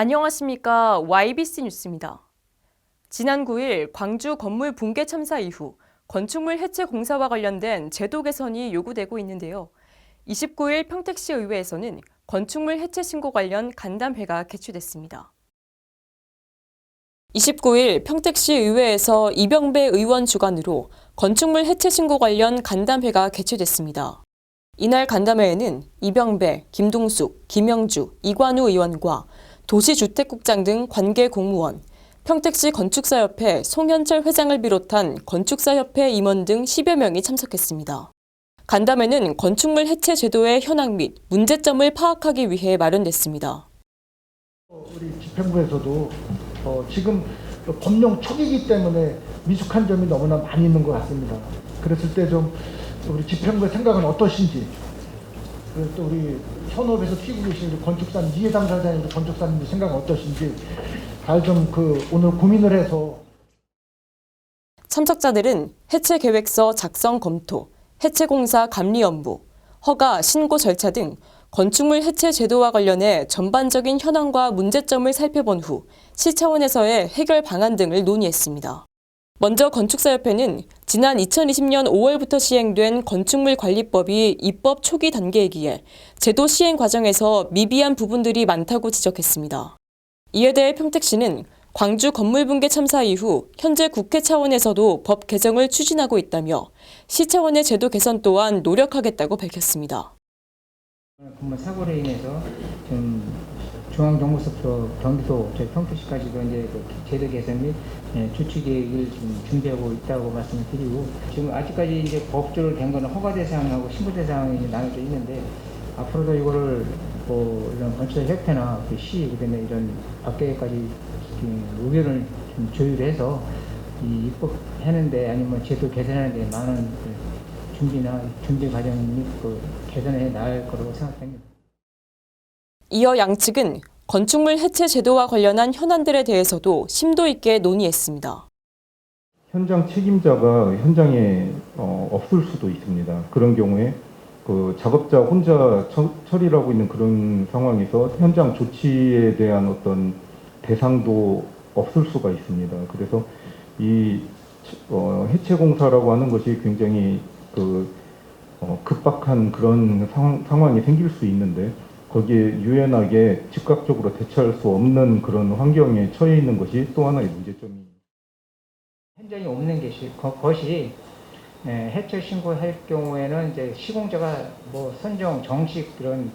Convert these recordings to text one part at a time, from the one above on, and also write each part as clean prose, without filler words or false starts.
안녕하십니까. YBC 뉴스입니다. 지난 9일 광주 건물 붕괴 참사 이후 건축물 해체 공사와 관련된 제도 개선이 요구되고 있는데요. 29일 평택시 의회에서는 건축물 해체 신고 관련 간담회가 개최됐습니다. 29일 평택시 의회에서 이병배 의원 주관으로 건축물 해체 신고 관련 간담회가 개최됐습니다. 이날 간담회에는 이병배, 김동숙, 김영주, 이관우 의원과 도시주택국장 등 관계 공무원, 평택시 건축사협회 송현철 회장을 비롯한 건축사협회 임원 등 10여 명이 참석했습니다. 간담회는 건축물 해체 제도의 현황 및 문제점을 파악하기 위해 마련됐습니다. 우리 집행부에서도 지금 법령 초기이기 때문에 미숙한 점이 너무나 많이 있는 것 같습니다. 그랬을 때 좀 우리 집행부의 생각은 어떠신지, 또 우리 현업에서 튀고 계신 우리 건축사님, 이해 당사자님, 건축사님 생각은 어떠신지 잘 좀 오늘 고민을 해서. 참석자들은 해체 계획서 작성 검토, 해체 공사 감리 업무, 허가, 신고 절차 등 건축물 해체 제도와 관련해 전반적인 현황과 문제점을 살펴본 후 시 차원에서의 해결 방안 등을 논의했습니다. 먼저 건축사협회는 지난 2020년 5월부터 시행된 건축물관리법이 입법 초기 단계이기에 제도 시행 과정에서 미비한 부분들이 많다고 지적했습니다. 이에 대해 평택시는 광주 건물 붕괴 참사 이후 현재 국회 차원에서도 법 개정을 추진하고 있다며 시 차원의 제도 개선 또한 노력하겠다고 밝혔습니다. 건물 사고로 인해서 좀 중앙정부서부터 경기도 저희 평택시까지도 이제 제도 개선 및 조치 계획을 좀 준비하고 있다고 말씀을 드리고, 지금 아직까지 이제 법적으로 된 거는 허가 대상하고 신고 대상이 나눠져 있는데, 앞으로도 이거를 이런 건축협회나 시, 그다음에 이런 밖에까지 의견을 좀 조율해서 이 입법하는데 아니면 제도 개선하는데 많은 준비나 준비 과정 및 개선해 나갈 거라고 생각합니다. 이어 양측은 건축물 해체 제도와 관련한 현안들에 대해서도 심도 있게 논의했습니다. 현장 책임자가 현장에 없을 수도 있습니다. 그런 경우에 작업자 혼자 처리를 하고 있는 그런 상황에서 현장 조치에 대한 어떤 대상도 없을 수가 있습니다. 그래서 이 해체 공사라고 하는 것이 굉장히 급박한 그런 상황이 생길 수 있는데, 거기에 유연하게 즉각적으로 대처할 수 없는 그런 환경에 처해 있는 것이 또 하나의 문제점입니다. 현장이 없는 것이 해체 신고할 경우에는 이제 시공자가 선정 정식 이런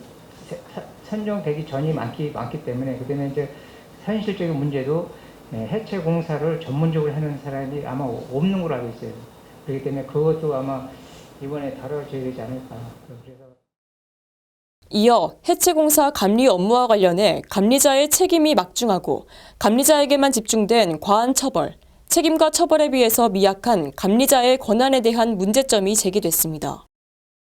선정되기 전이 많기 때문에, 그다음에 이제 현실적인 문제도 해체 공사를 전문적으로 하는 사람이 아마 없는 걸로 알고 있어요. 그렇기 때문에 그것도 아마 이번에 다뤄져야 되지 않을까. 그래서 이어 해체 공사 감리 업무와 관련해 감리자의 책임이 막중하고 감리자에게만 집중된 과한 처벌, 책임과 처벌에 비해서 미약한 감리자의 권한에 대한 문제점이 제기됐습니다.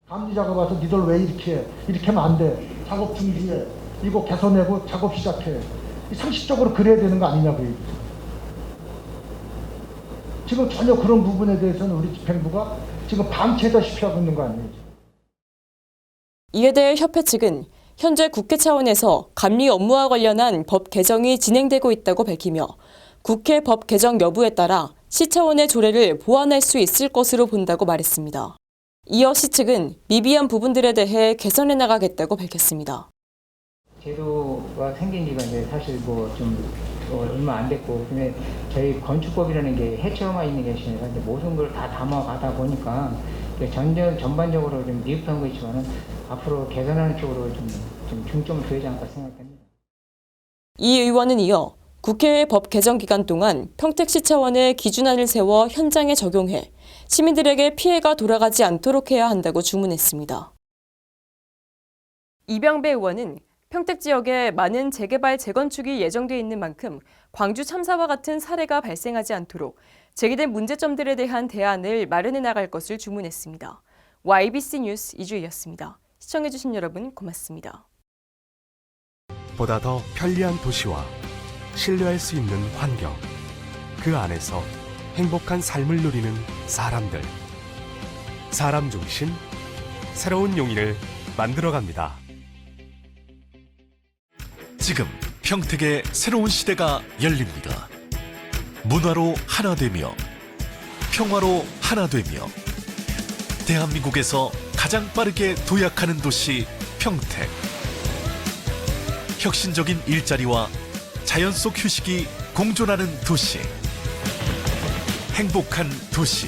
감리자가 와서 니들 왜 이렇게 해? 이렇게 하면 안 돼. 작업 중지해. 이거 개선하고 작업 시작해. 상식적으로 그래야 되는 거 아니냐고요. 지금 전혀 그런 부분에 대해서는 우리 집행부가 지금 방치하다시피 하고 있는 거 아니에요. 이에 대해 협회 측은 현재 국회 차원에서 감리 업무와 관련한 법 개정이 진행되고 있다고 밝히며 국회 법 개정 여부에 따라 시 차원의 조례를 보완할 수 있을 것으로 본다고 말했습니다. 이어 시 측은 미비한 부분들에 대해 개선해 나가겠다고 밝혔습니다. 제도가 생긴 지가 이제 사실 좀 얼마 안 됐고, 근데 저희 건축법이라는 게 해체만 있는 게 아니라 모든 걸 다 담아가다 보니까 전반적으로 좀 미흡한 거 있지만은 앞으로 개선하는 쪽으로 좀 중점을 둬야지 않을까 생각합니다. 이 의원은 이어 국회의 법 개정 기간 동안 평택시 차원의 기준안을 세워 현장에 적용해 시민들에게 피해가 돌아가지 않도록 해야 한다고 주문했습니다. 이병배 의원은 평택 지역에 많은 재개발, 재건축이 예정돼 있는 만큼 광주 참사와 같은 사례가 발생하지 않도록 제기된 문제점들에 대한 대안을 마련해 나갈 것을 주문했습니다. YBC 뉴스 이주희였습니다. 시청해주신 여러분 고맙습니다. 보다 더 편리한 도시와 신뢰할 수 있는 환경, 그 안에서 행복한 삶을 누리는 사람들. 사람 중심, 새로운 용인을 만들어갑니다. 지금 평택의 새로운 시대가 열립니다. 문화로 하나 되며 평화로 하나 되며 대한민국에서 가장 빠르게 도약하는 도시 평택. 혁신적인 일자리와 자연 속 휴식이 공존하는 도시. 행복한 도시.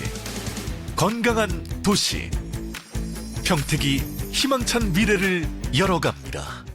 건강한 도시. 평택이 희망찬 미래를 열어갑니다.